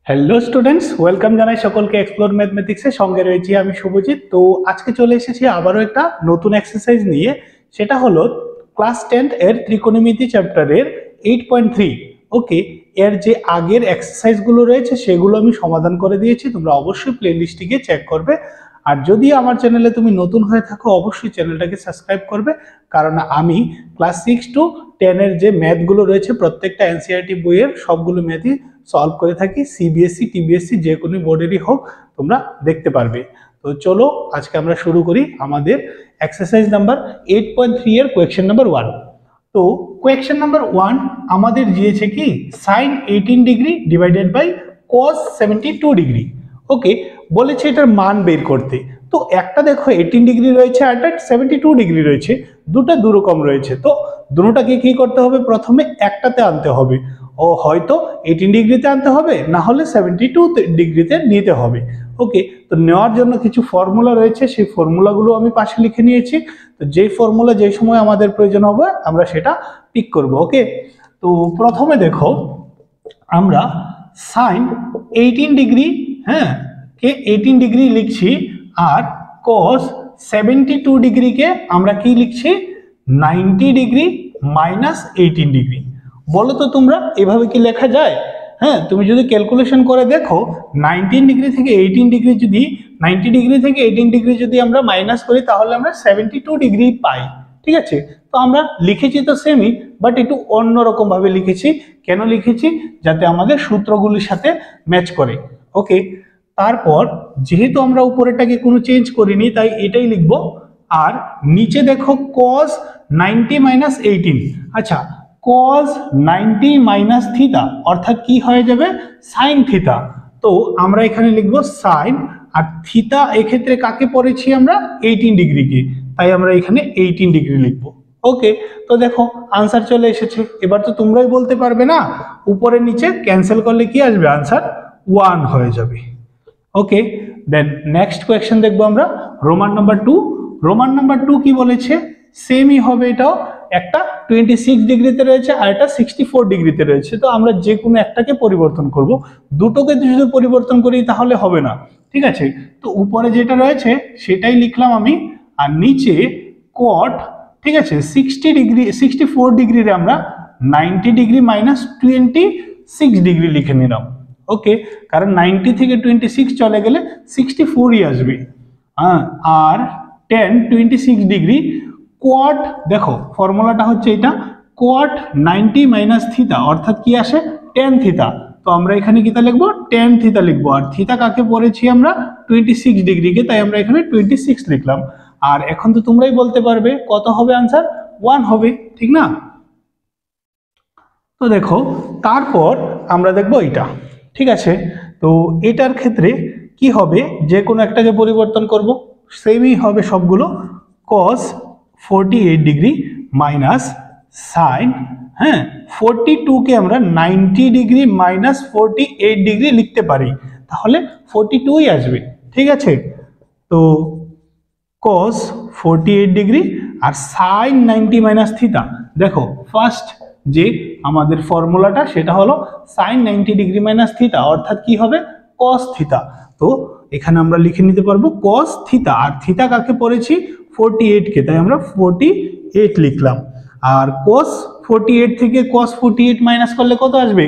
Hello students, welcome জানাই সকলকে explore ম্যাথমেটিক্সের সঙ্গে রয়েছি আমি শুভজিৎ। তো আজকে চলে এসেছি আবারও একটা নতুন এক্সারসাইজ নিয়ে। সেটা হলো ক্লাস 10 এর ত্রিকোণমিতি চ্যাপ্টারের 8.3। ওকে, এর যে আগের এক্সারসাইজগুলো রয়েছে সেগুলো আমি সমাধান করে দিয়েছি, তোমরা অবশ্যই প্লেলিস্টটিকে চেক করবে। আর যদি আমার চ্যানেলে তুমি নতুন হয়ে থাকো অবশ্যই চ্যানেলটাকে সাবস্ক্রাইব করবে, কারণ আমি ক্লাস 6 to 10 এর যে ম্যাথগুলো রয়েছে প্রত্যেকটা এনসিইআরটি বইয়ের সবগুলো ম্যাথই সলভ করে থাকি। সিবিএসসি টিবিএসসি যে কোনো বোর্ডেরই হোক তোমরা দেখতে পারবে। তো চলো আজকে আমরা শুরু করি আমাদের এক্সারসাইজ নাম্বার 8.3 এর কোয়েশ্চেন নাম্বার 1। তো কোয়েশ্চেন নাম্বার 1 আমাদের দিয়েছে কি sin 18 degree divided by cos 72 degree. Okay, বলেছে এটার মান বের করতে। তো একটা দেখো 18 ডিগ্রি রয়েছে আর একটা 72 ডিগ্রি রয়েছে, দুটো দুরকম রয়েছে। তো দুটোটাকে কি করতে হবে, প্রথমে একটাতে আনতে হবে। ও হয়তো 18 ডিগ্রিতে আনতে হবে, না হলে 72 ডিগ্রিতে নিতে হবে। ওকে, তো নেওয়ার জন্য কিছু ফর্মুলা রয়েছে, সেই ফর্মুলাগুলো আমি পাশে লিখে নিয়েছি। তো যেই ফর্মুলা যেই সময় আমাদের প্রয়োজন হবে আমরা সেটা পিক করব। ওকে, তো প্রথমে দেখো আমরা সাইন 18 ডিগ্রি কে 18 ডিগ্রি লিখছি, আর cos 72 ডিগ্রিকে আমরা কি লিখছি 90 ডিগ্রি মাইনাস 18 ডিগ্রি। বলো তো তোমরা এভাবে কি লেখা যায়? তুমি যদি ক্যালকুলেশন করে দেখো 19 ডিগ্রি থেকে 18 ডিগ্রি যদি 90 ডিগ্রি থেকে 18 ডিগ্রি যদি আমরা মাইনাস করি তাহলে আমরা 72 ডিগ্রি পাই। ঠিক আছে, তো আমরা লিখেছি তো সেমই, বাট একটু অন্যরকম ভাবে লিখেছি। কেন লিখেছি? যাতে আমাদের সূত্রগুলির সাথে ম্যাচ করে। ওকে, তারপর যেহেতু আমরা উপরেটাকে কোনো চেঞ্জ করিনি তাই এটাই লিখবো। আর নিচে দেখো cos 90 মাইনাস 18। আচ্ছা, cos 90 মাইনাস থিটা অর্থাৎ কি হয়ে যাবে সাইন থিটা। তো আমরা এখানে লিখবো সাইন, আর থিটা এক্ষেত্রে কাকে পড়েছি আমরা 18 ডিগ্রিকে, তাই আমরা এখানে 18 ডিগ্রি লিখবো। ওকে, তো দেখো আনসার চলে এসেছে। এবার তো তোমরাই বলতে পারবে না উপরে নিচে ক্যান্সেল করলে কি আসবে, আনসার 1 হয়ে যাবে। ওকে, দেন নেক্সট কোয়েশ্চেন দেখবো আমরা রোমান নাম্বার 2। রোমান নাম্বার 2 কি বলেছে, সেমই হবে, এটাও একটা 26 ডিগ্রিতে রয়েছে আর একটা 64 ডিগ্রিতে রয়েছে। তো আমরা যে কোনো একটাকে পরিবর্তন করব, দুটোকে যদি পরিবর্তন করি তাহলে হবে না। ঠিক আছে, তো উপরে যেটা রয়েছে সেটাই লিখলাম আমি, আর নিচে cot, ঠিক আছে 60 ডিগ্রি 64 ডিগ্রিরে আমরা 90 ডিগ্রি মাইনাস 26 ডিগ্রি লিখে নিলাম। ওকে, কারণ 90 থেকে 26 চলে গেলে 64ই আসবে। আর 26 ডিগ্রি কোয়াট, দেখো ফর্মুলাটা হচ্ছে এটা, কোয়াট 90 মাইনাস থিটা অর্থাৎ কি আসে tan থিটা। তো আমরা এখানে কিটা লিখবো tan থিটা লিখবো, আর থিটা কাকে পড়েছি আমরা 26 ডিগ্রিকে, তাই আমরা এখানে 26 লিখলাম। আর এখন তো তোমরাই বলতে পারবে কত হবে আনসার, 1 হবে, ঠিক না? তো দেখো তারপর আমরা দেখবো এটা। ঠিক আছে, তো এটার ক্ষেত্রে কি হবে, যে কোনো একটাকে পরিবর্তন করব, সেমই হবে সবগুলো। cos 48 ডিগ্রি মাইনাস সাইন 42 কে আমরা 90 ডিগ্রি মাইনাস 48 ডিগ্রি লিখতে পারি, তাহলে 42ই আসবে। ঠিক আছে, তো cos 48 ডিগ্রি আর সাইন 90 মাইনাস থিটা। দেখো ফার্স্ট যে আমাদের ফর্মুলাটা সেটা হলো সাইন 90 ডিগ্রি মাইনাস থিটা অর্থাৎ কি হবে cos থিটা। তো এখানে আমরা লিখে নিতে পারবো cos থিটা, আর থিটা কাকে পড়েছি 48 কে, তাই আমরা 48 লিখলাম। আর cos 48 থেকে cos 48 মাইনাস করলে কত আসবে,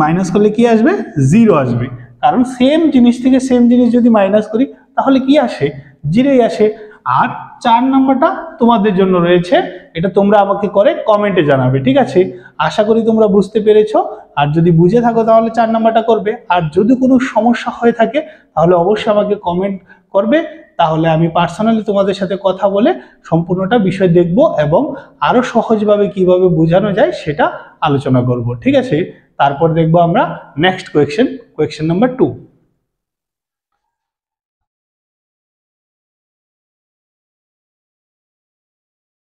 মাইনাস করলে কি আসবে 0 আসবে, কারণ সেম জিনিস থেকে সেম জিনিস যদি মাইনাস করি তাহলে কি আসে, 0ই আসে। আর 4 নাম্বারটা তোমাদের জন্য রয়েছে, এটা তোমরা আমাকে করে কমেন্টে জানাবে। ঠিক আছে, আশা করি তোমরা বুঝতে পেরেছো। আর যদি বুঝে থাকো তাহলে 4 নাম্বারটা করবে, আর যদি কোনো সমস্যা হয়ে থাকে তাহলে অবশ্যই আমাকে কমেন্ট করবে, তাহলে আমি পার্সোনালি তোমাদের সাথে কথা বলে সম্পূর্ণটা বিষয় দেখব এবং আরো সহজভাবে কিভাবে বোঝানো যায় সেটা আলোচনা করব। ঠিক আছে, তারপর দেখবো আমরা নেক্সট কোয়েশ্চেন নাম্বার 2।